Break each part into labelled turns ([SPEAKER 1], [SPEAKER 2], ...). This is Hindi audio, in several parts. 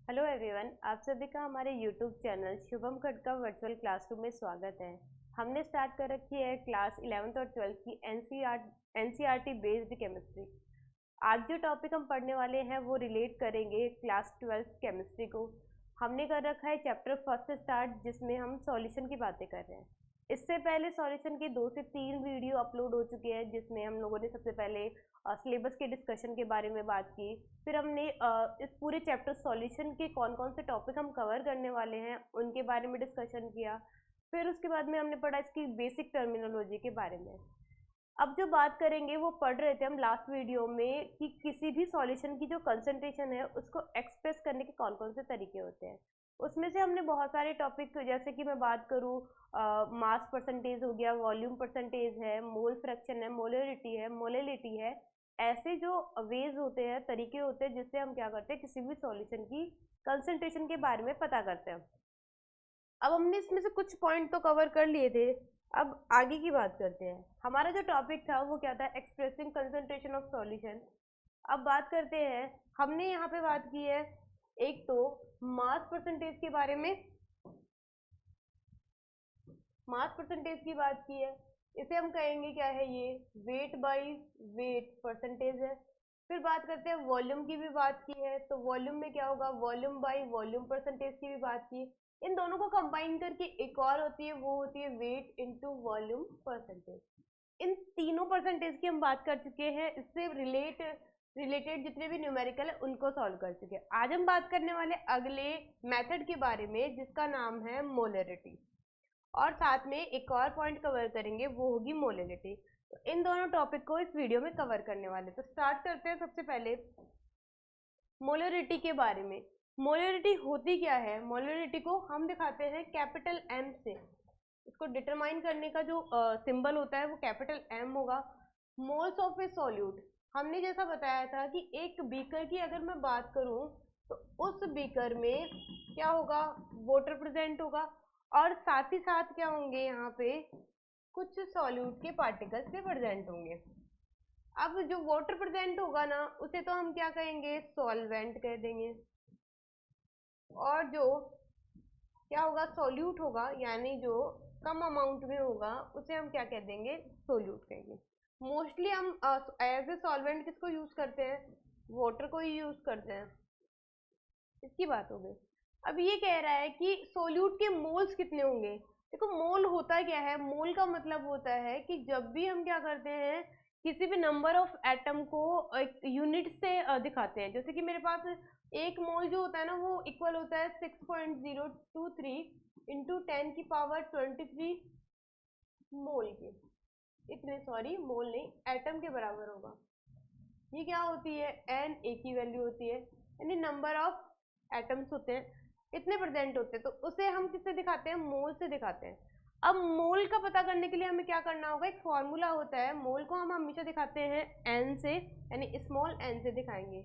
[SPEAKER 1] हेलो एवरीवन, आप सभी का हमारे यूट्यूब चैनल शुभम खटका वर्चुअल क्लासरूम में स्वागत है। हमने स्टार्ट कर रखी है क्लास 11th और 12th की एनसीईआरटी बेस्ड केमिस्ट्री। आज जो टॉपिक हम पढ़ने वाले हैं वो रिलेट करेंगे क्लास 12th केमिस्ट्री को। हमने कर रखा है चैप्टर फर्स्ट स्टार्ट, जिसमें हम सॉल्यूशन की बातें कर रहे हैं। इससे पहले सॉल्यूशन की 2 से 3 वीडियो अपलोड हो चुके हैं, जिसमें हम लोगों ने सबसे पहले सिलेबस के डिस्कशन के बारे में बात की। फिर हमने इस पूरे चैप्टर सॉल्यूशन के कौन कौन से टॉपिक हम कवर करने वाले हैं उनके बारे में डिस्कशन किया। फिर उसके बाद में हमने पढ़ा इसकी बेसिक टर्मिनोलॉजी के बारे में। अब जो बात करेंगे वो पढ़ रहे थे हम लास्ट वीडियो में कि किसी भी सॉल्यूशन की जो कंसंट्रेशन है उसको एक्सप्रेस करने के कौन कौन से तरीके होते हैं। उसमें से हमने बहुत सारे टॉपिक, जैसे कि मैं बात करूँ, मास परसेंटेज हो गया, वॉल्यूम परसेंटेज है, मोल फ्रैक्शन है, मोलरिटी है, मोलिलिटी है। ऐसे जो वेज होते हैं, तरीके होते हैं जिससे हम क्या करते हैं, किसी भी सॉल्यूशन की कंसंट्रेशन के बारे में पता करते हैं। अब हमने इसमें से कुछ पॉइंट तो कवर कर लिए थे। अब आगे की बात करते हैं। हमारा जो टॉपिक था वो क्या था, एक्सप्रेसिंग कंसंट्रेशन ऑफ सॉल्यूशन। अब बात करते हैं, हमने यहाँ पे बात की है एक तो मास परसेंटेज के बारे में। मास परसेंटेज की बात की है, इसे हम कहेंगे क्या है, ये वेट बाई वेट परसेंटेज है। फिर बात करते हैं वॉल्यूम की भी बात की है, तो वॉल्यूम में क्या होगा, वॉल्यूम बाई वॉल्यूम परसेंटेज की भी बात की। इन दोनों को कंबाइन करके एक और होती है, वो होती है वेट इनटू वॉल्यूम परसेंटेज। इन तीनों परसेंटेज की हम बात कर चुके हैं। इससे रिलेटेड जितने भी न्यूमेरिकल है उनको सॉल्व कर चुके हैं। आज हम बात करने वाले अगले मेथड के बारे में, जिसका नाम है मोलरिटी। और साथ में एक और पॉइंट कवर करेंगे, वो होगी मोलिलिटी। तो इन दोनों टॉपिक को इस वीडियो में कवर करने वाले। तो स्टार्ट करते हैं सबसे पहले मोलरिटी के बारे में। मोलरिटी होती क्या है, मोलरिटी को हम दिखाते हैं कैपिटल एम से। इसको डिटरमाइन करने का जो सिंबल होता है वो कैपिटल एम होगा। मोल्स ऑफ ए सॉल्यूट, हमने जैसा बताया था कि एक बीकर की अगर मैं बात करूं तो उस बीकर में क्या होगा, वाटर प्रेजेंट होगा, और साथ ही साथ क्या होंगे, यहाँ पे कुछ सॉल्यूट के पार्टिकल्स भी प्रेजेंट होंगे। अब जो वाटर प्रेजेंट होगा ना, उसे तो हम क्या कहेंगे, सॉल्वेंट कह देंगे। और जो क्या होगा, सॉल्यूट होगा, यानी जो कम अमाउंट में होगा, उसे हम क्या कह देंगे, सोल्यूट कहेंगे। मोस्टली हम एज ए सॉल्वेंट किसको यूज करते हैं, वाटर को ही यूज करते हैं। इसकी बात हो गई। अब ये कह रहा है कि सोल्यूट के मोल्स कितने होंगे। देखो, मोल होता क्या है, मोल का मतलब होता है कि जब भी हम क्या करते हैं, किसी भी नंबर ऑफ एटम को एक यूनिट से दिखाते हैं। जैसे कि मेरे पास एक मोल जो होता है ना, वो इक्वल होता है 6.023 इंटू 10⁻23 मोल के। इतने, सॉरी मोल नहीं, एटम के बराबर होगा। ये क्या होती है, एन, ए की वैल्यू होती है, यानी नंबर ऑफ एटम्स होते हैं, इतने प्रेजेंट होते हैं। तो उसे हम किससे दिखाते हैं, मोल से दिखाते हैं। अब मोल का पता करने के लिए हमें क्या करना होगा, एक फॉर्मूला होता है। मोल को हम हमेशा दिखाते हैं एन से, यानी स्मॉल एन से दिखाएंगे।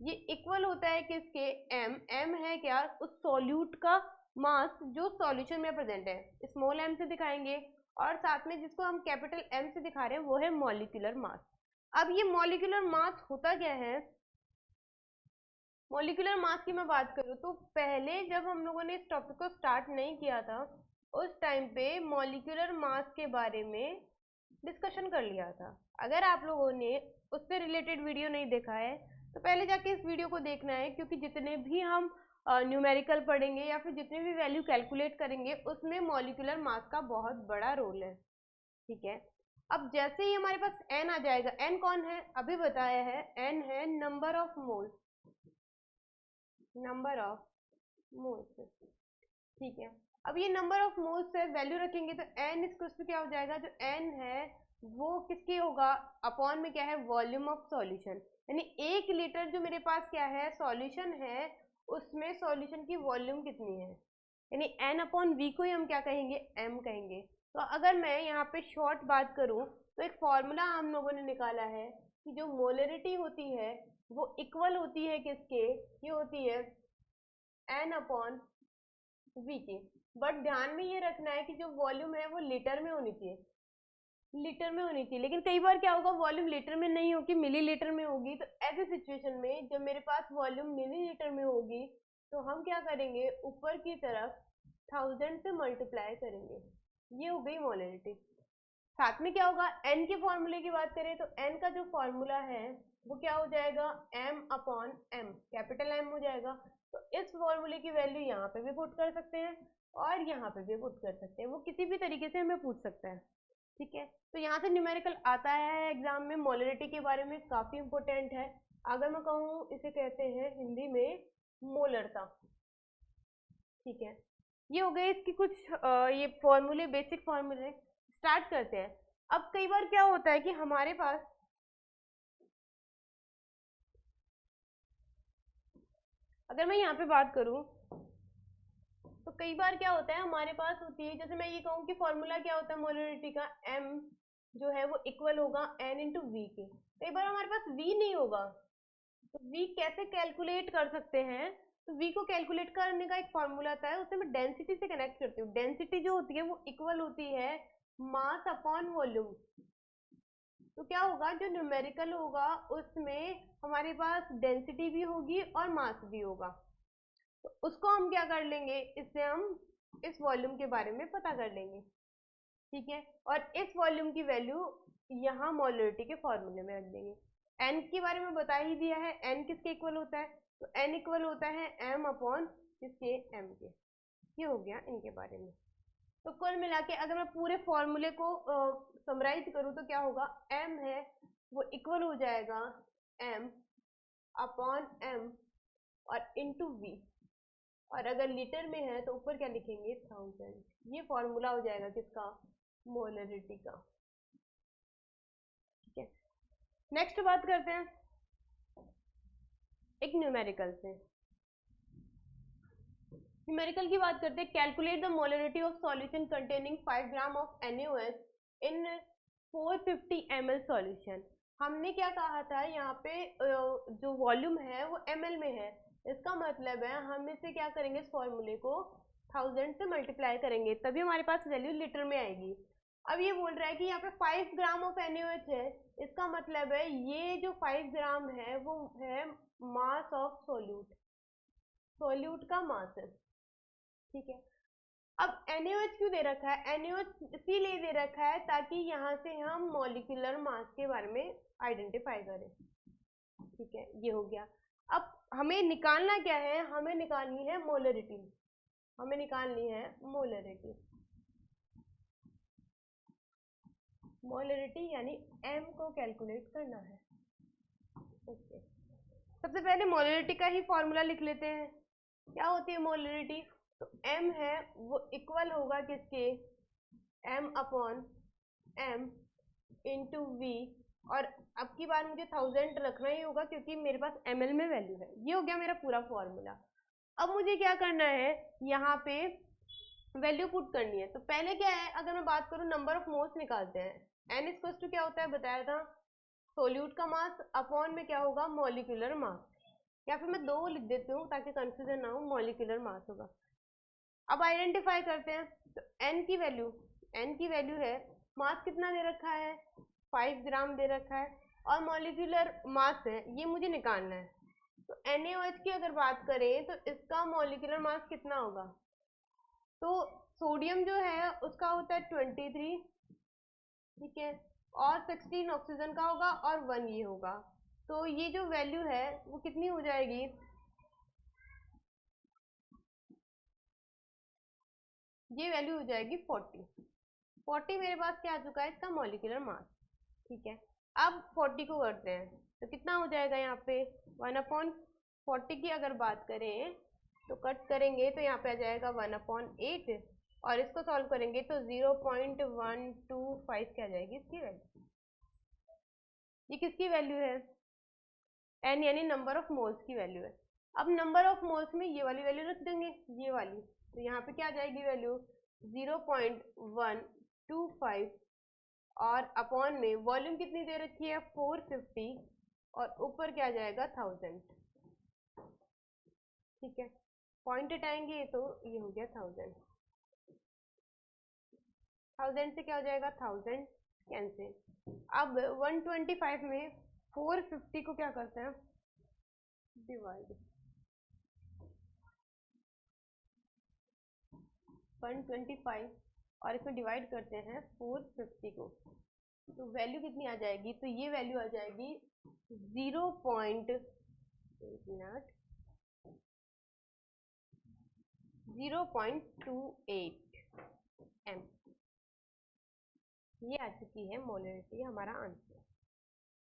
[SPEAKER 1] ये इक्वल होता है किसके, एम। एम है क्या, उस सॉल्यूट का मास जो सॉल्यूशन में प्रेजेंट है, स्मॉल एम से दिखाएंगे। और साथ में जिसको हम कैपिटल एम से दिखा रहे हैं वो है मॉलिक्यूलर मास। अब ये मॉलिक्यूलर मास होता क्या है, मॉलिक्यूलर मास की मैं बात करूँ तो पहले जब हम लोगों ने इस टॉपिक को स्टार्ट नहीं किया था, उस टाइम पे मॉलिक्यूलर मास के बारे में डिस्कशन कर लिया था। अगर आप लोगों ने उससे रिलेटेड वीडियो नहीं देखा है तो पहले जाके इस वीडियो को देखना है, क्योंकि जितने भी हम न्यूमेरिकल पढ़ेंगे या फिर जितने भी वैल्यू कैलकुलेट करेंगे, उसमें मॉलिक्यूलर मास का बहुत बड़ा रोल है। ठीक है। अब जैसे ही हमारे पास एन आ जाएगा, एन कौन है, अभी बताया है, एन है number of moles, number of moles. ठीक है। अब ये नंबर ऑफ मोल्स से वैल्यू रखेंगे तो एन इक्वल्स टू क्या हो जाएगा, जो एन है वो किसकी होगा, अपॉन में क्या है, वॉल्यूम ऑफ सॉल्यूशन। यानी 1 लीटर जो मेरे पास क्या है, सॉल्यूशन है, उसमें सॉल्यूशन की वॉल्यूम कितनी है, यानी एन अपॉन वी को ही हम क्या कहेंगे, एम कहेंगे। तो अगर मैं यहाँ पे शॉर्ट बात करूँ तो एक फॉर्मूला हम लोगों ने निकाला है कि जो मोलरिटी होती है वो इक्वल होती है किसके, ये होती है एन अपॉन वी के। बट ध्यान में ये रखना है कि जो वॉल्यूम है वो लीटर में होनी चाहिए, लीटर में होनी चाहिए। लेकिन कई बार क्या होगा, वॉल्यूम लीटर में नहीं होगी, मिली लीटर में होगी। तो ऐसे सिचुएशन में जब मेरे पास वॉल्यूम मिली लीटर में होगी तो हम क्या करेंगे, ऊपर की तरफ 1000 से मल्टीप्लाई करेंगे, ये हो गई मोलरिटी। साथ में क्या होगा, एन के फॉर्मूले की बात करें तो एन का जो फॉर्मूला है वो क्या हो जाएगा, M upon M, capital M हो जाएगा। तो इस फॉर्मूले की वैल्यू यहाँ पे भी पुट कर सकते हैं और यहाँ पे भी पुट कर सकते हैं, वो किसी भी तरीके से हमें पूछ सकता है। ठीक है, तो यहाँ से न्यूमेरिकल आता है एग्जाम में, मोलरिटी के बारे में काफी इंपॉर्टेंट है। अगर मैं कहूँ, इसे कहते हैं हिंदी में मोलरता। ठीक है, ये हो गए इसकी कुछ ये फॉर्मूले, बेसिक फॉर्मूले। स्टार्ट करते हैं। अब कई बार क्या होता है कि हमारे पास, अगर मैं यहाँ पे बात करूँ तो कई बार क्या होता है हमारे पास होती है, जैसे मैं ये कहूँ कि फॉर्मूला क्या होता है मोलरिटी का, m जो है वो इक्वल होगा n इंटू वी के। कई बार हमारे पास v नहीं होगा, तो v कैसे कैलकुलेट कर सकते हैं, तो v को कैलकुलेट करने का एक फॉर्मूला आता है, उसे मैं डेंसिटी से कनेक्ट करती हूँ। डेंसिटी जो होती है वो इक्वल होती है मास अपॉन वॉल्यूम। तो क्या होगा, जो न्यूमेरिकल होगा उसमें हमारे पास डेंसिटी भी होगी और मास भी होगा। तो उसको हम क्या कर लेंगे, इससे हम इस वॉल्यूम के बारे में पता कर लेंगे। ठीक है, और इस वॉल्यूम की वैल्यू यहाँ मोलरिटी के फॉर्मूले में रख देंगे। एन के बारे में बता ही दिया है, एन किसके इक्वल होता है, तो एन इक्वल होता है एम अपॉन किसके, एम के। ये हो गया इनके बारे में। तो कुल मिला के अगर मैं पूरे फॉर्मूले को समराइज करूँ तो क्या होगा, एम है वो इक्वल हो जाएगा एम अपॉन एम और इंटू वी, और अगर लीटर में है तो ऊपर क्या लिखेंगे, 1000। ये फॉर्मूला हो जाएगा किसका, मोलरिटी का। ठीक है, नेक्स्ट बात करते हैं एक न्यूमेरिकल से। न्यूमेरिकल की बात करते हैं, calculate the molarity of solution containing 5 gram of NaOH in 450 ml solution. हमने क्या कहा था, यहाँ पे जो वॉल्यूम है वो ml में है, इसका मतलब है हम इसे क्या करेंगे, इस फॉर्मूले को 1000 से मल्टीप्लाई करेंगे, तभी हमारे पास वैल्यू लीटर में आएगी। अब ये बोल रहा है कि यहाँ पे 5 ग्राम ऑफ NaOH है, इसका मतलब है ये जो 5 ग्राम है वो है मास ऑफ सोल्यूट, सोल्यूट का मास है। ठीक है, अब NaOH क्यों दे रखा है, NaOH इसीलिए दे रखा है ताकि यहाँ से हम मॉलिक्यूलर मास के बारे में आइडेंटिफाई करें। ठीक है, ये हो गया। अब हमें निकालना क्या है, हमें निकालनी है मोलरिटी, हमें निकालनी है मोलरिटी। मोलरिटी यानी m को कैलकुलेट करना है। ओके, सबसे पहले मोलरिटी का ही फॉर्मूला लिख लेते हैं। क्या होती है मोलरिटी, तो m है वो इक्वल होगा किसके, m upon m into V, और अब की बार मुझे 1000 रखना ही होगा क्योंकि मेरे पास ml में वैल्यू है। ये हो गया मेरा पूरा फॉर्मूला। अब मुझे क्या करना है, यहाँ पे वैल्यू पुट करनी है। तो पहले क्या है, अगर मैं बात करूँ नंबर ऑफ मोल्स निकालते हैं, n इक्वल टू क्या होता है बताया था, सोल्यूट का मास अपॉन में क्या होगा, मॉलिक्यूलर मास, या फिर मैं 2 लिख देती हूँ ताकि कंफ्यूजन ना हो, मॉलिक्यूलर मास होगा। अब आइडेंटिफाई करते हैं, तो n की वैल्यू है, मास कितना दे रखा है, 5 ग्राम दे रखा है, और मॉलिक्यूलर मास है ये मुझे निकालना है। तो NaOH की अगर बात करें तो इसका मॉलिक्यूलर मास कितना होगा, तो सोडियम जो है उसका होता है 23, ठीक है, और 16 ऑक्सीजन का होगा और 1 ये होगा। तो ये जो वैल्यू है वो कितनी हो जाएगी, ये वैल्यू हो जाएगी 40 मेरे पास क्या आ चुका है, इसका मॉलिक्यूलर मास। ठीक है, अब 40 को करते हैं तो कितना हो जाएगा, यहाँ पे 1/40 की अगर बात करें तो कट करेंगे तो यहाँ पे आ जाएगा 1/8, और इसको सॉल्व करेंगे तो 0.125 क्या आ जाएगी इसकी वैल्यू। ये किसकी वैल्यू है, एन यानी नंबर ऑफ मोल्स की वैल्यू है। अब नंबर ऑफ मोल्स में ये वाली वैल्यू रख देंगे, ये वाली, तो यहाँ पे क्या आ जाएगी वैल्यू, 0.125, और अपॉन में वॉल्यूम कितनी दे रखी है 450, और ऊपर क्या आ जाएगा 1000। ठीक है, पॉइंट हटाएंगे तो ये हो गया 1000, 1000 से क्या हो जाएगा 1000 कैंसिल। अब 125 में 450 को क्या करते हैं, डिवाइड, 0.25 और इसमें डिवाइड करते हैं 450 को, तो वैल्यू कितनी आ जाएगी? तो ये वैल्यू आ जाएगी 0.28 m। ये आ चुकी है मोलरिटी हमारा आंसर।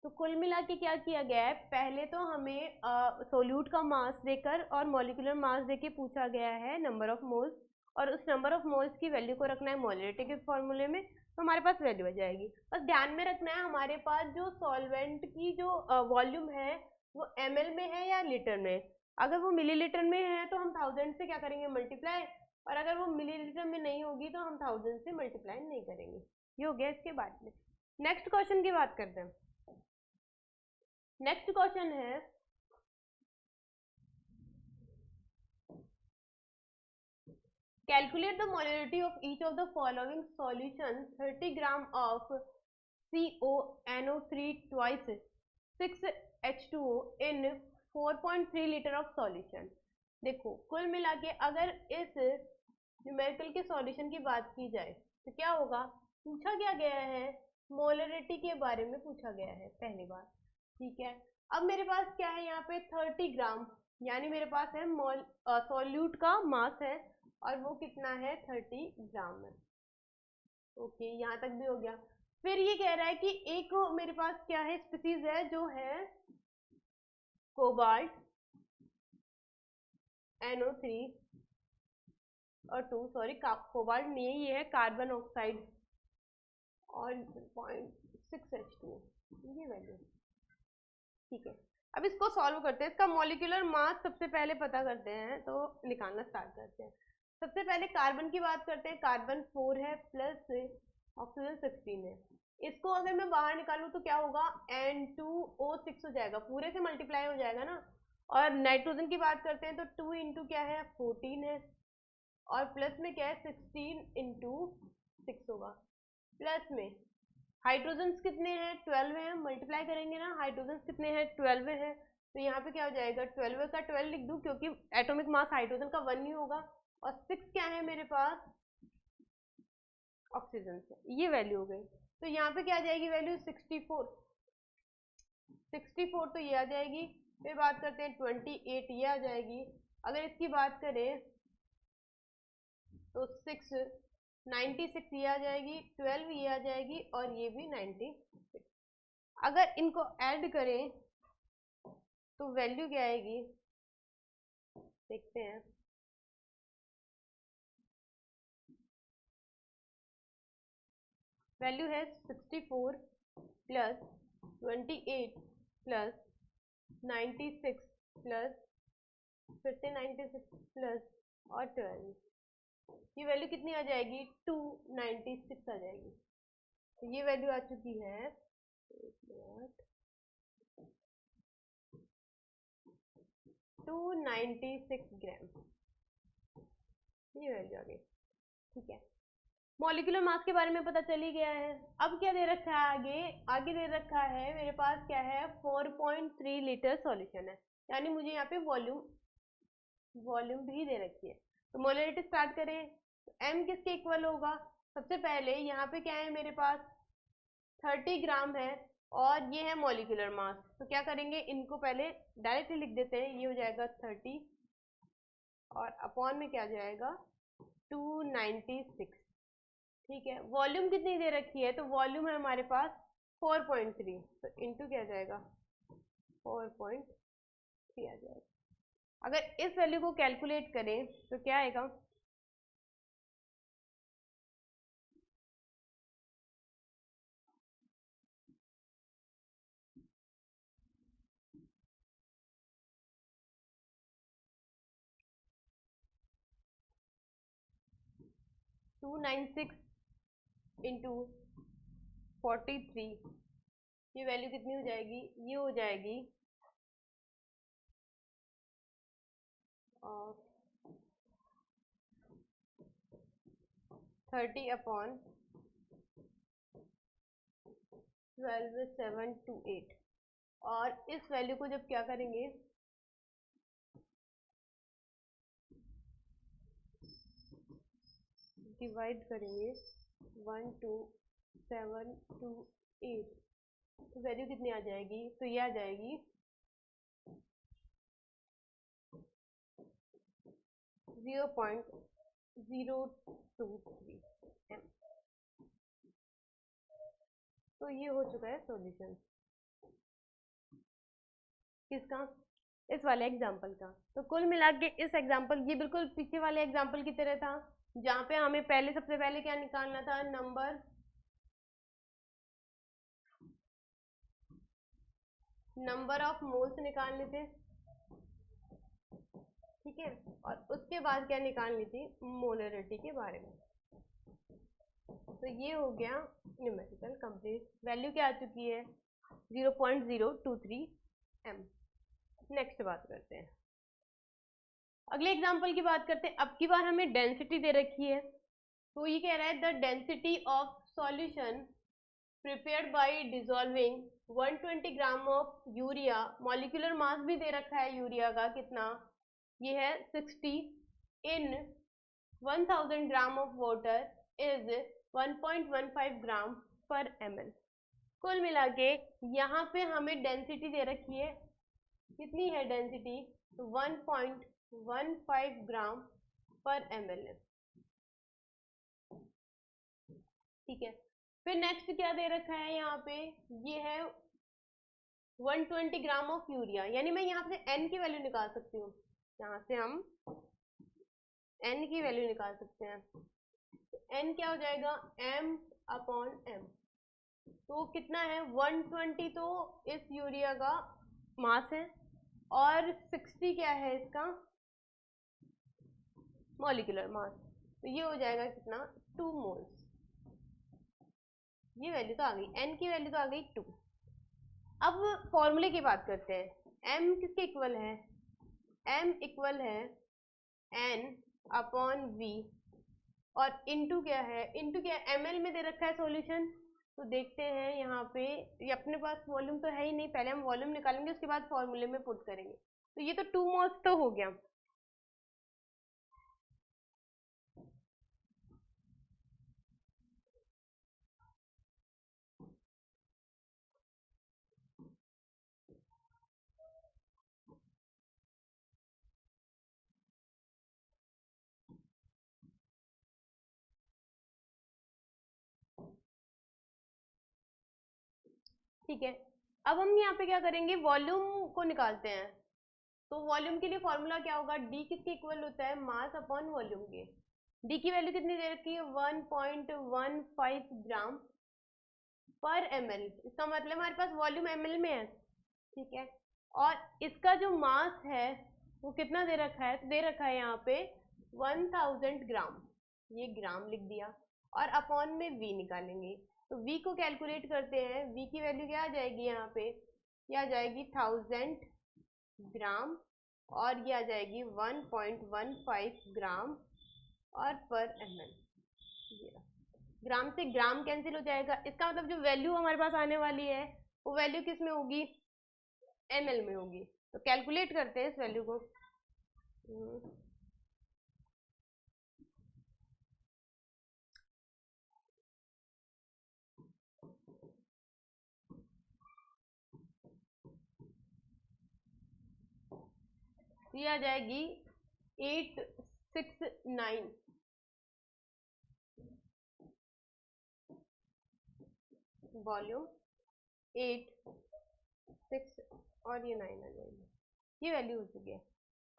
[SPEAKER 1] तो कुल मिला के क्या किया गया है, पहले तो हमें सोल्यूट का मास देकर और मॉलिक्यूलर मास देके पूछा गया है नंबर ऑफ मोल्स, और उस नंबर ऑफ मोल्स की वैल्यू को रखना है मोलरिटी के फॉर्मूले में, तो हमारे पास वैल्यू आ जाएगी। बस ध्यान में रखना है हमारे पास जो सॉल्वेंट की जो वॉल्यूम है वो ml में है या लीटर में। अगर वो मिलीलीटर में है तो हम 1000 से क्या करेंगे, मल्टीप्लाई, और अगर वो मिलीलीटर में नहीं होगी तो हम 1000 से मल्टीप्लाई नहीं करेंगे। ये हो गया इसके बाद में। नेक्स्ट क्वेश्चन की बात करते हैं। नेक्स्ट क्वेश्चन है calculate the molarity of each of the following solution 30 gram of CONO3 twice 6H2O in 4.3 litre of solution. देखो कुल मिला के अगर इस न्यूमेरिकल के सॉल्यूशन की बात की जाए तो क्या होगा, पूछा क्या गया है, मोलरिटी के बारे में पूछा गया है पहली बार, ठीक है। अब मेरे पास क्या है यहाँ पे 30 ग्राम, यानी मेरे पास है सॉल्यूट का मास है और वो कितना है 30 ग्राम है। ओके, यहाँ तक भी हो गया। फिर ये कह रहा है कि एक मेरे पास क्या है, स्पीसीज है जो है कोबाल्ट NO3 और 2 सॉरी कोबाल्ट नहीं है, ये है कार्बन ऑक्साइड और 0.6H2, ये वैल्यू, ठीक है। अब इसको सॉल्व करते हैं, इसका मॉलिक्यूलर मास सबसे पहले पता करते हैं, तो निकालना स्टार्ट करते हैं। सबसे पहले कार्बन की बात करते हैं, कार्बन 4 है प्लस ऑक्सीजन 16 है। इसको अगर मैं बाहर निकालूं तो क्या होगा, N2O6 हो जाएगा, पूरे से मल्टीप्लाई हो जाएगा ना। और नाइट्रोजन की बात करते हैं तो 2 इंटू क्या है 14 है, और प्लस में क्या है 16 इंटू 6 होगा। प्लस में हाइड्रोजन्स कितने हैं 12 हैं, मल्टीप्लाई करेंगे ना, हाइड्रोजन्स कितने हैं 12 हैं, तो यहाँ पे क्या हो जाएगा 12 का 12 लिख दूं क्योंकि एटॉमिक मास हाइड्रोजन का 1 ही होगा, और 6 क्या है मेरे पास ऑक्सीजन से, ये वैल्यू हो गई। तो यहाँ पे क्या आ जाएगी वैल्यू 64 तो ये आ जाएगी। फिर बात करते हैं 28, ये आ जाएगी। अगर इसकी बात करें तो 96 ये आ जाएगी, 12 ये आ जाएगी, और ये भी 96। अगर इनको ऐड करें तो वैल्यू क्या आएगी, देखते हैं। वैल्यू है 64 प्लस 28 प्लस 96 प्लस फिर से 96 प्लस और 12, ये वैल्यू कितनी आ जाएगी 296 आ जाएगी। तो ये वैल्यू आ चुकी है 296 ग्राम, ये वैल्यू आ गई, ठीक है। मॉलिक्यूलर मास के बारे में पता चल ही गया है। अब क्या दे रखा है, आगे आगे दे रखा है मेरे पास क्या है 4.3 लीटर सॉल्यूशन है, यानी मुझे यहाँ पे वॉल्यूम भी दे रखी है। तो मोलरिटी स्टार्ट करें तो m किसके इक्वल होगा, सबसे पहले यहाँ पे क्या है मेरे पास 30 ग्राम है और ये है मॉलिक्यूलर मास, तो क्या करेंगे इनको पहले डायरेक्टली लिख देते हैं, ये हो जाएगा 30 और अपॉन में क्या जाएगा 296, ठीक है। वॉल्यूम कितनी दे रखी है, तो वॉल्यूम है हमारे पास 4.3, तो इंटू क्या जाएगा 4.3 आ जाएगा। अगर इस वैल्यू को कैलकुलेट करें तो क्या आएगा, टू 96 इंटू 43, ये वैल्यू कितनी हो जाएगी, ये हो जाएगी 30 अपॉन 12728, और इस वैल्यू को जब क्या करेंगे डिवाइड करेंगे 1 2 7 2 8, तो वैल्यू कितनी आ जाएगी, तो ये आ जाएगी 0.023 m। तो ये हो चुका है सॉल्यूशन किसका, इस वाले एग्जाम्पल का। तो कुल मिला के इस एग्जाम्पल, ये बिल्कुल पीछे वाले एग्जाम्पल की तरह था, जहाँ पे हमें पहले सबसे पहले क्या निकालना था, नंबर ऑफ मोल्स निकालने थे, ठीक है, और उसके बाद क्या निकालनी थी, मोलरिटी के बारे में। तो ये हो गया न्यूमेरिकल कंप्लीट, वैल्यू क्या आ चुकी है 0.023 m। नेक्स्ट बात करते हैं, अगले एग्जाम्पल की बात करते हैं। अब की बार हमें डेंसिटी दे रखी है, तो ये कह रहा है the density of solution prepared by dissolving 120 gram of urea, molecular mass भी दे रखा है यूरिया का कितना, ये है 60 इन 1000 ग्राम ऑफ वाटर इज 1.15 ग्राम पर ml। कुल मिला के यहाँ पे हमें डेंसिटी दे रखी है, कितनी है डेंसिटी, 1.15 ग्राम पर ml है, ठीक है। फिर नेक्स्ट क्या दे रखा है यहाँ पे, ये है 120 ग्राम ऑफ यूरिया, यानी मैं यहाँ से n की वैल्यू निकाल सकती हूँ, यहाँ से हम n की वैल्यू निकाल सकते हैं। तो n क्या हो जाएगा, m/m। तो कितना है 120, तो इस यूरिया का मास है, और 60 क्या है इसका मॉलिक्यूलर मास, तो ये हो जाएगा कितना 2 मोल्स। ये वैल्यू तो आ गई, n की वैल्यू तो आ गई 2। अब फॉर्मूले की बात करते हैं, m किसके इक्वल है, m इक्वल है n/v, और इनटू क्या है, इनटू क्या है, ml में दे रखा है सॉल्यूशन। तो देखते हैं यहाँ पे, ये अपने पास वॉल्यूम तो है ही नहीं, पहले हम वॉल्यूम निकालेंगे उसके बाद फॉर्मूले में पुट करेंगे। तो ये तो 2 मोल्स तो हो गया, ठीक है। अब हम यहाँ पे क्या करेंगे, वॉल्यूम को निकालते हैं। तो वॉल्यूम के लिए फॉर्मूला क्या होगा, डी किसके इक्वल होता है, मास अपॉन वॉल्यूम के। डी की वैल्यू कितनी दे रखी है 1.15 ग्राम पर ml, इसका मतलब हमारे पास वॉल्यूम ml में है, ठीक है। और इसका जो मास है वो कितना दे रखा है, तो दे रखा है यहाँ पे 1000 ग्राम, ये ग्राम लिख दिया, और अपॉन में v निकालेंगे। तो v को कैलकुलेट करते हैं, v की वैल्यू क्या आ जाएगी यहाँ पे, ये आ जाएगी 1000 ग्राम, और ये आ जाएगी 1.15 ग्राम और पर ml। ग्राम से ग्राम कैंसिल हो जाएगा, इसका मतलब जो वैल्यू हमारे पास आने वाली है वो वैल्यू किस में होगी, ml में होगी। तो कैलकुलेट करते हैं इस वैल्यू को। ये आ जाएगी 869, वॉल्यूम 8 6 और ये 9 आ जाएगी, ये वैल्यू हो चुकी है।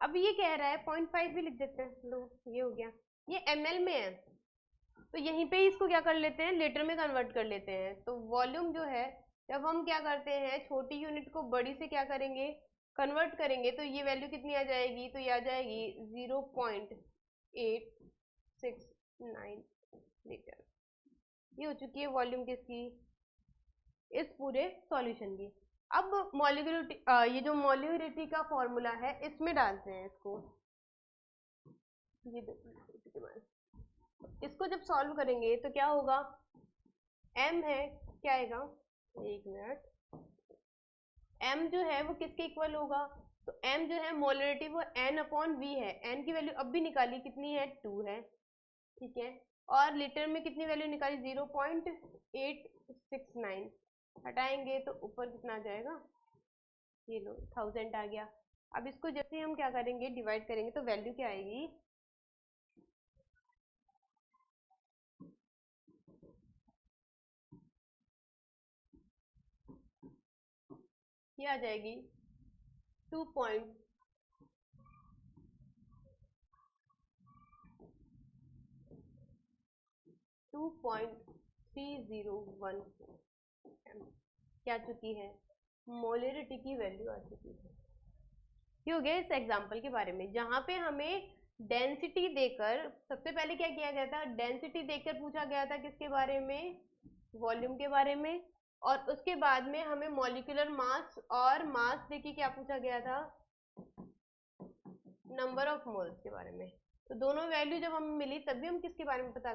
[SPEAKER 1] अब ये कह रहा है 0.5 भी लिख देते हैं, लो ये हो गया, ये ml में है, तो यहीं पे ही इसको क्या कर लेते हैं, लीटर में कन्वर्ट कर लेते हैं। तो वॉल्यूम जो है, जब हम क्या करते हैं छोटी यूनिट को बड़ी से क्या करेंगे, कन्वर्ट करेंगे, तो ये वैल्यू कितनी आ जाएगी, तो ये आ जाएगी 0.869 लीटर। ये हो चुकी है वॉल्यूम किसकी, इस पूरे सॉल्यूशन की। अब मॉलिक्यूलरिटी, ये जो मॉलिक्यूलरिटी का फॉर्मूला है इसमें डालते हैं इसको, ये इसको जब सॉल्व करेंगे तो क्या होगा, m है, क्या आएगा, एक मिनट, m जो है वो किसके इक्वल होगा, तो m जो है मोलरिटी वो n/v है, n की वैल्यू अब भी निकाली, कितनी है 2 है, ठीक है। और लीटर में कितनी वैल्यू निकाली, 0.869, हटाएंगे तो ऊपर कितना आ जाएगा, ये लो 1000 आ गया। अब इसको जैसे हम क्या करेंगे, डिवाइड करेंगे तो वैल्यू क्या आएगी, ये आ जाएगी 2.301 क्या चुकी है, मोलरिटी की वैल्यू आ चुकी है। ये हो गया इस एग्जाम्पल के बारे में, जहां पे हमें डेंसिटी देकर, सबसे पहले क्या किया गया था, डेंसिटी देकर पूछा गया था किसके बारे में, वॉल्यूम के बारे में, और उसके बाद में हमें मॉलिक्यूलर मास और मास देके क्या पूछा गया था, नंबर ऑफ मोल्स के बारे में। तो दोनों वैल्यू जब हमें मिली तभी हम किसके बारे में पता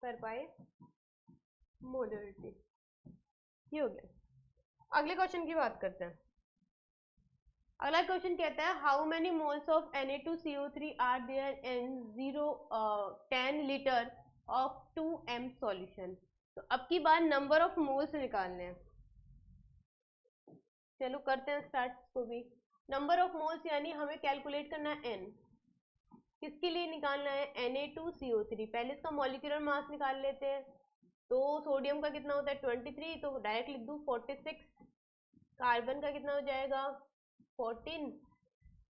[SPEAKER 1] कर पाए, मोलरिटी। ये हो गया। अगले क्वेश्चन की बात करते हैं। अगला क्वेश्चन कहता है how many moles of Na2CO3 are there in 10 litre of 2m solution. तो अब की बार नंबर ऑफ मोल्स निकालने हैं। चलो करते हैं स्टार्ट को भी। नंबर ऑफ मोल्स यानी हमें कैलकुलेट करना है n, किसके लिए निकालना है, Na2CO3। पहले इसका मॉलिक्यूलर मास निकाल लेते हैं। तो सोडियम का कितना होता है 23, तो डायरेक्ट लिख दूँ 46। कार्बन का कितना हो जाएगा 14।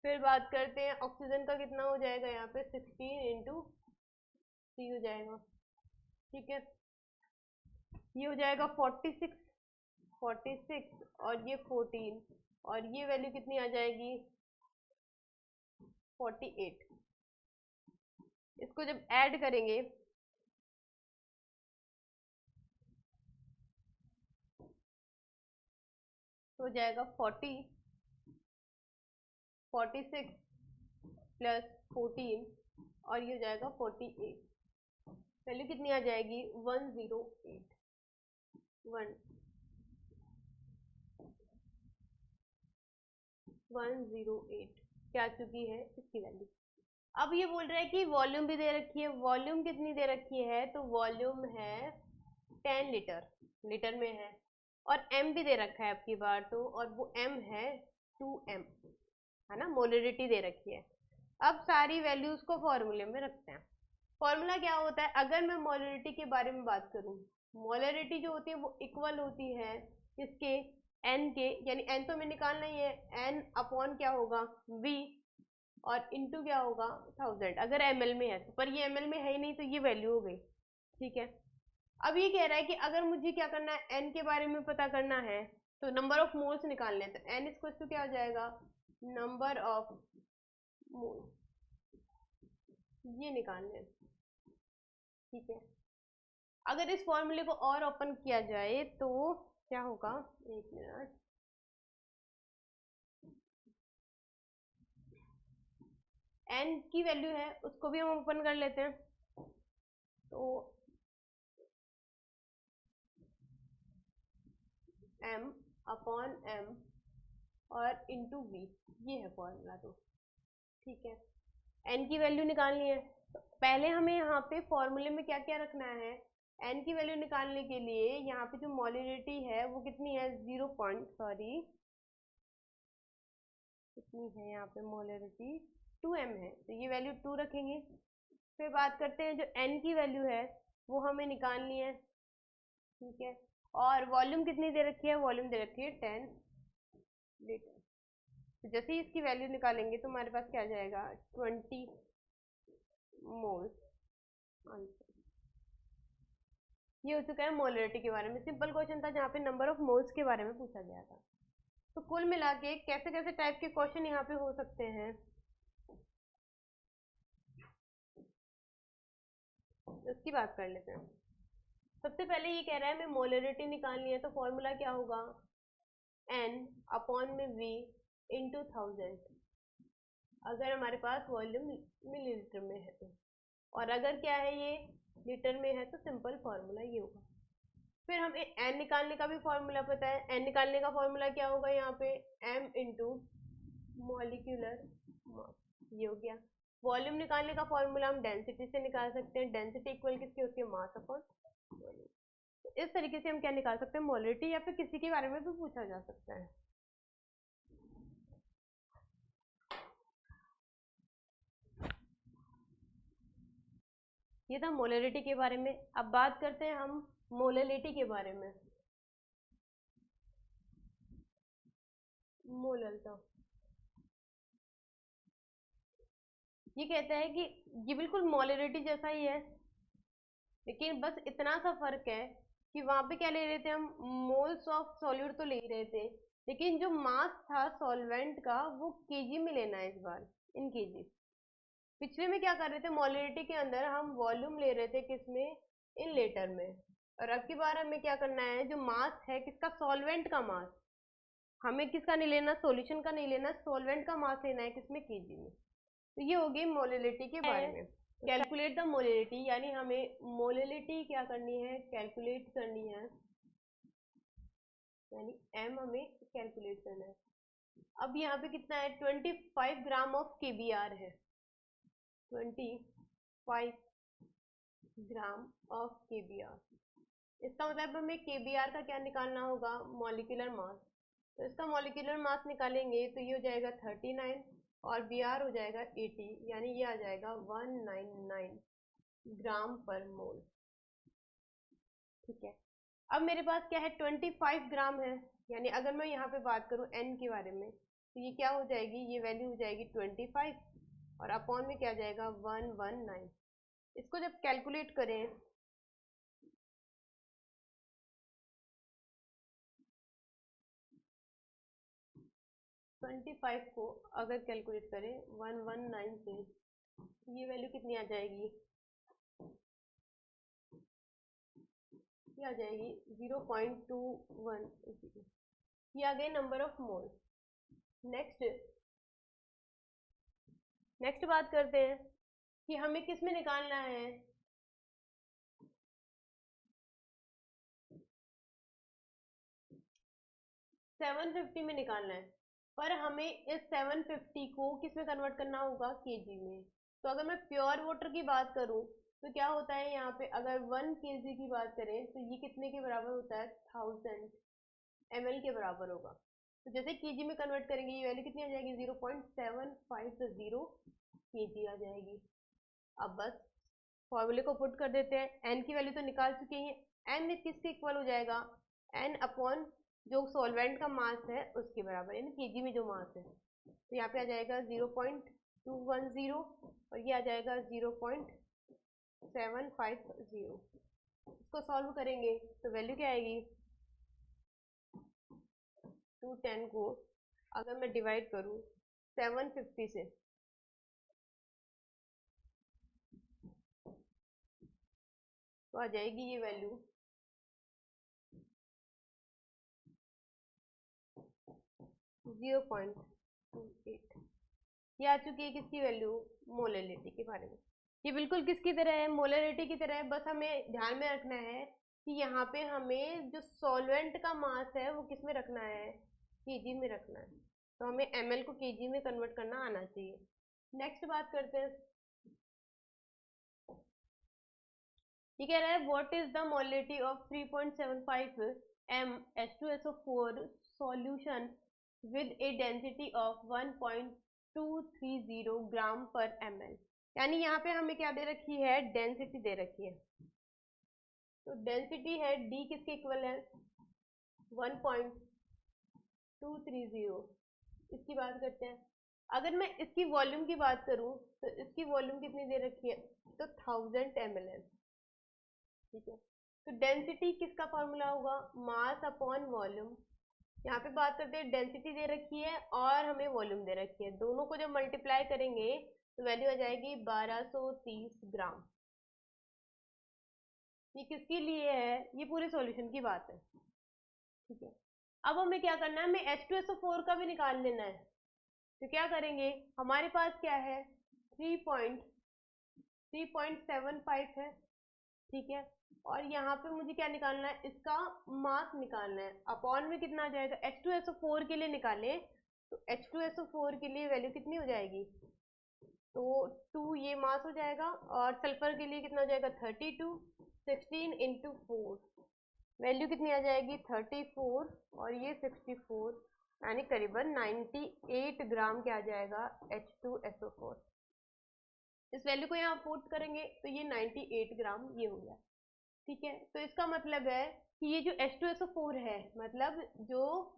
[SPEAKER 1] फिर बात करते हैं ऑक्सीजन का कितना हो जाएगा, यहाँ पे 16 इंटू 3 हो जाएगा, ठीक है। ये हो जाएगा 46 और ये 14 और ये वैल्यू कितनी आ जाएगी 48। इसको जब ऐड करेंगे तो हो जाएगा 46 प्लस 14 और ये हो जाएगा 48। वैल्यू कितनी आ जाएगी 108 क्या चुकी है इसकी वैल्यू। अब ये बोल रहा है कि वॉल्यूम भी दे रखी है, वॉल्यूम कितनी दे रखी है, तो वॉल्यूम है 10 लीटर में है, और m भी दे रखा है आपकी बार तो, और वो m है 2m, है ना, मोलरिटी दे रखी है। अब सारी वैल्यूज को फॉर्मूले में रखते हैं। फॉर्मूला क्या होता है, अगर मैं मोलरिटी के बारे में बात करूं, मोलरिटी जो होती है वो इक्वल होती है इसके n के, यानी n तो हमें निकालना ही है, n अपॉन क्या होगा v, और इनटू क्या होगा 1000 अगर ml में है तो, पर ये ml में है ही नहीं तो ये वैल्यू हो गई, ठीक है। अब ये कह रहा है कि अगर मुझे क्या करना है n के बारे में पता करना है तो नंबर ऑफ मोल्स निकालने हैं, तो n इक्वल टू क्या हो जाएगा, नंबर ऑफ मोल्स, ये निकालने हैं, ठीक है। अगर इस फॉर्मूले को और ओपन किया जाए तो क्या होगा, एक मिनट, n की वैल्यू है उसको भी हम ओपन कर लेते हैं। तो m अपॉन m और इंटू v, ये है फॉर्मूला, तो ठीक है। n की वैल्यू निकालनी है तो पहले हमें यहाँ पे फॉर्मूले में क्या क्या रखना है, n की वैल्यू निकालने के लिए यहाँ पे जो मोलरिटी है वो कितनी है, कितनी है यहाँ पे मोलरिटी 2m है, तो ये वैल्यू 2 रखेंगे। फिर बात करते हैं जो n की वैल्यू है वो हमें निकालनी है, ठीक है। और वॉल्यूम कितनी दे रखी है, वॉल्यूम दे रखी है 10 लीटर। तो जैसे ही इसकी वैल्यू निकालेंगे तो हमारे पास क्या आ जाएगा 20 मोल्स आंसर। ये हो चुका है मोलरिटी के बारे में, सिंपल क्वेश्चन था जहाँ पे नंबर ऑफ मोल्स के बारे में पूछा गया था। तो कुल मिला के कैसे कैसे टाइप के क्वेश्चन यहाँ पे हो सकते हैं, उसकी बात कर लेते हैं। सबसे पहले ये कह रहा है हमें मोलरिटी निकालनी है, तो फॉर्मूला क्या होगा, n अपॉन में v इंटू 1000, अगर हमारे पास वॉल्यूम मिलीलीटर में है तो, और अगर क्या है ये लीटर में है तो सिंपल फॉर्मूला ये होगा। फिर हमें n निकालने का भी फॉर्मूला पता है, n निकालने का फॉर्मूला क्या होगा यहाँ पे m इंटू मॉलिक्यूलर मास, ये हो गया। वॉल्यूम निकालने का फॉर्मूला हम डेंसिटी से निकाल सकते हैं। डेंसिटी इक्वल किसकी होती है, मास अपॉन वॉल्यूम। इस तरीके से हम क्या निकाल सकते हैं, मोलरिटी, या फिर किसी के बारे में भी पूछा जा सकता है। ये था मोलरिटी के बारे में। अब बात करते हैं हम मोललिटी के बारे में। मोललता, ये कहता है कि ये बिल्कुल मोलरिटी जैसा ही है, लेकिन बस इतना सा फर्क है कि वहां पे क्या ले रहे थे हम, मोल्स ऑफ सॉल्यूट तो ले ही रहे थे, लेकिन जो मास था सॉल्वेंट का वो केजी में लेना है इस बार, इन केजी। पिछले में क्या कर रहे थे, मोलरिटी के अंदर हम वॉल्यूम ले रहे थे, किसमें, इन लेटर में। और अब की बार हमें क्या करना है, जो मास है किसका, सॉल्वेंट का मास, हमें किसका नहीं लेना, सॉल्यूशन का नहीं लेना, सॉल्वेंट का मास लेना है, किसमें, केजी में। तो ये हो गई मोलरिटी के बारे में। कैलकुलेट द मोलरिटी, यानी हमें मोलरिटी क्या करनी है, कैलकुलेट करनी है, यानी एम हमें कैलकुलेट करना है। अब यहाँ पे कितना है, 25 ग्राम ऑफ केबीआर है, 25 ग्राम ऑफ केबीआर। इसका मतलब हमें केबीआर का क्या निकालना होगा, मॉलिक्यूलर मास। तो इसका मॉलिक्यूलर मास निकालेंगे तो ये हो जाएगा 39 और बी आर हो जाएगा 80, यानी ये आ जाएगा 199 ग्राम पर मोल। ठीक है, अब मेरे पास क्या है, 25 ग्राम है, यानी अगर मैं यहाँ पे बात करूँ एन के बारे में, तो ये क्या हो जाएगी, ये वैल्यू हो जाएगी 25 और अपॉन में क्या जाएगा 119। इसको जब कैलकुलेट करें 25 को अगर कैलकुलेट करें 119 से, ये वैल्यू कितनी आ जाएगी, ये आ जाएगी 0.21, ये आ गई number of mole. Next next बात करते हैं कि हमें किस में निकालना है, 750 में निकालना है, पर हमें इस 750 को किस में कन्वर्ट करना होगा, केजी में। तो अगर मैं प्योर वाटर की बात करूं तो क्या होता है, यहाँ पे अगर 1 kg की बात करें तो ये कितने के बराबर होता है, 1000 ml के बराबर होगा। तो जैसे केजी में कन्वर्ट करेंगे ये वैल्यू कितनी आ जाएगी, 0.750 केजी आ जाएगी। अब बस फॉर्मूले को पुट कर देते हैं, एन की वैल्यू तो निकाल चुके हैं, एन किसके इक्वल हो जाएगा, एन अपॉन जो सॉल्वेंट का मास है उसके बराबर, यानी केजी में जो मास है। तो यहाँ पे आ जाएगा 0.210 और ये आ जाएगा 0.750। इसको सॉल्व करेंगे तो वैल्यू क्या आएगी, 210 को अगर मैं डिवाइड करूँ 750 से, तो आ जाएगी ये वैल्यू 0.28। ये आ चुकी है किसकी वैल्यू, मोलरिटी के बारे में। ये बिल्कुल किसकी तरह है, मोलरिटी की तरह है, बस हमें ध्यान में रखना है कि यहाँ पे हमें जो सॉल्वेंट का मास है वो किस में रखना है, केजी में रखना है। तो हमें एमएल को केजी में कन्वर्ट करना आना चाहिए। नेक्स्ट बात करते हैं, ये कह रहा है what is the molarity of 3.75 m H2SO4 solution with A density of 1.230 ग्राम पर ml। यानी यहाँ पे हमें क्या दे रखी है, डेंसिटी दे रखी है। तो डेंसिटी है D किसके इक्वल है, 1.230। इसकी बात करते हैं, अगर मैं इसकी वॉल्यूम की बात करूं तो इसकी वॉल्यूम कितनी दे रखी है, तो 1000 ml है। ठीक है, तो डेंसिटी किसका फॉर्मूला होगा, मास अपॉन वॉल्यूम। यहाँ पे बात करते हैं डेंसिटी दे रखी है और हमें वॉल्यूम दे रखी है, दोनों को जब मल्टीप्लाई करेंगे तो वैल्यू आ जाएगी 1230 ग्राम। ये किसके लिए है, ये पूरे सॉल्यूशन की बात है। ठीक है, अब हमें क्या करना है, हमें H2SO4 का भी निकाल लेना है। तो क्या करेंगे, हमारे पास क्या है, 3.75 है। ठीक है, और यहाँ पे मुझे क्या निकालना है, इसका मास निकालना है। अपॉन में कितना आ जाएगा, H2SO4 के लिए निकालें तो H2SO4 के लिए वैल्यू कितनी हो जाएगी, तो 2 ये मास हो जाएगा, और सल्फर के लिए कितना हो जाएगा 32, 16 इंटू 4, वैल्यू कितनी आ जाएगी 34 और ये 64, यानी करीबन 98 ग्राम क्या आ जाएगा H2SO4। इस वैल्यू को यहाँ पुट करेंगे तो ये 98 ग्राम ये हो गया। ठीक है, तो इसका मतलब है कि ये जो H2SO4 है, मतलब जो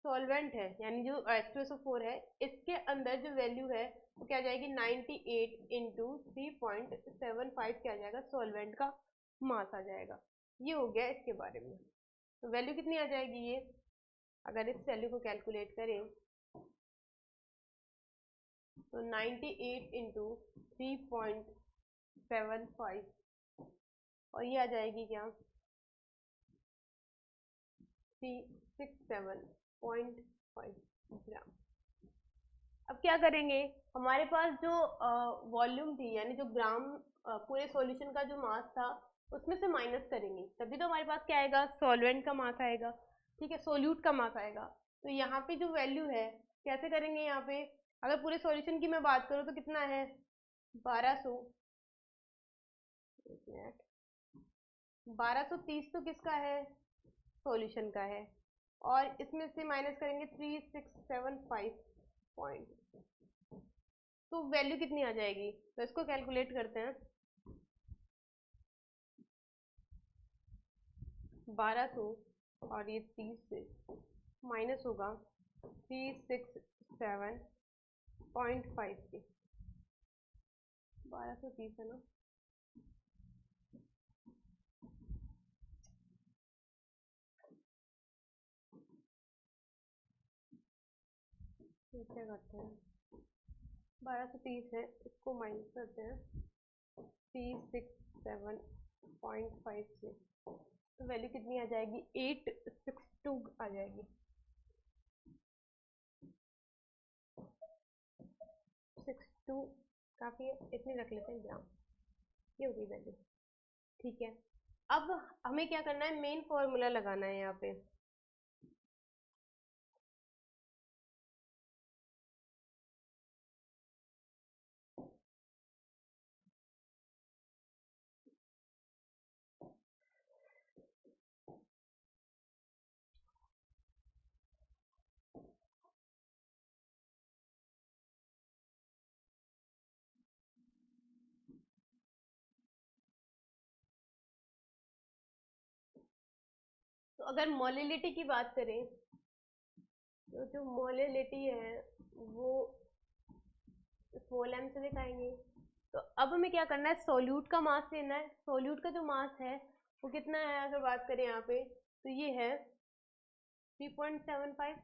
[SPEAKER 1] सॉल्वेंट है यानी जो H2SO4 है, इसके अंदर जो वैल्यू है वो क्या आ जाएगी 98 इंटू 3.75 क्या आ जाएगा सॉल्वेंट का मास आ जाएगा। ये हो गया इसके बारे में। तो वैल्यू कितनी आ जाएगी ये, अगर इस वैल्यू को कैलकुलेट करें तो 98 इंटू 3.75 और ये आ जाएगी क्या 367.5 ग्राम। अब क्या करेंगे, हमारे पास जो वॉल्यूम थी यानी जो ग्राम पूरे सॉल्यूशन का जो मास था उसमें से माइनस करेंगे, तभी तो हमारे पास क्या आएगा सॉल्वेंट का मास आएगा। ठीक है, सोल्यूट का मास आएगा। तो यहाँ पे जो वैल्यू है कैसे करेंगे, यहाँ पे अगर पूरे सॉल्यूशन की मैं बात करूँ तो कितना है 1230 तो किसका है सॉल्यूशन का है, और इसमें से माइनस करेंगे 3675 पॉइंट, तो वैल्यू कितनी आ जाएगी, तो इसको कैलकुलेट करते हैं। 1200 और ये 30 से माइनस होगा 367.5 के, 1230 है ना, क्या करते हैं 1230 है, इसको माइनस करते हैं 367.5 से, तो वैल्यू कितनी आ जाएगी 862 आ जाएगी। 62 काफ़ी है, इतनी रख लेते हैं ग्राम, ये होगी वैल्यू। ठीक है, अब हमें क्या करना है मेन फॉर्मूला लगाना है यहाँ पे। तो अगर मोलिलिटी की बात करें तो जो मोलिलिटी है वो मोलम से दिखाएंगे। तो अब हमें क्या करना है सोल्यूट का मास लेना है। सोल्यूट का जो मास है वो कितना है, अगर बात करें यहाँ पे तो ये है 3.75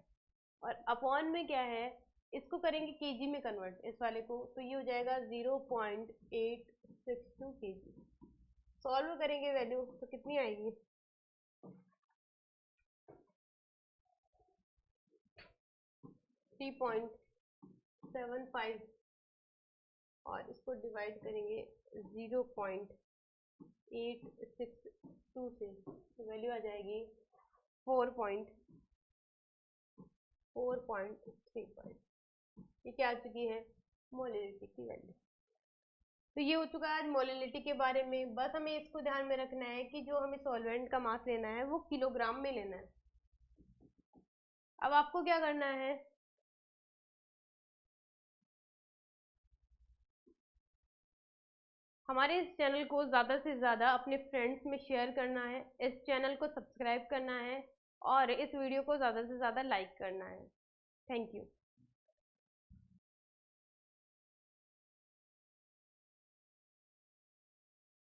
[SPEAKER 1] और अपॉन में क्या है, इसको करेंगे केजी में कन्वर्ट इस वाले को, तो ये हो जाएगा 0.862 केजी। सॉल्व करेंगे वैल्यू तो कितनी आएगी 3.75 और इसको डिवाइड करेंगे 0.862 से, तो वैल्यू आ जाएगी 4.35। ये क्या आ चुकी है मोलिलिटी की वैल्यू। तो ये हो चुका है आज मोलिलिटी के बारे में। बस हमें इसको ध्यान में रखना है कि जो हमें सॉल्वेंट का मास लेना है वो किलोग्राम में लेना है। अब आपको क्या करना है, हमारे इस चैनल को ज़्यादा से ज़्यादा अपने फ्रेंड्स में शेयर करना है, इस चैनल को सब्सक्राइब करना है और इस वीडियो को ज़्यादा से ज़्यादा लाइक करना है। Thank you.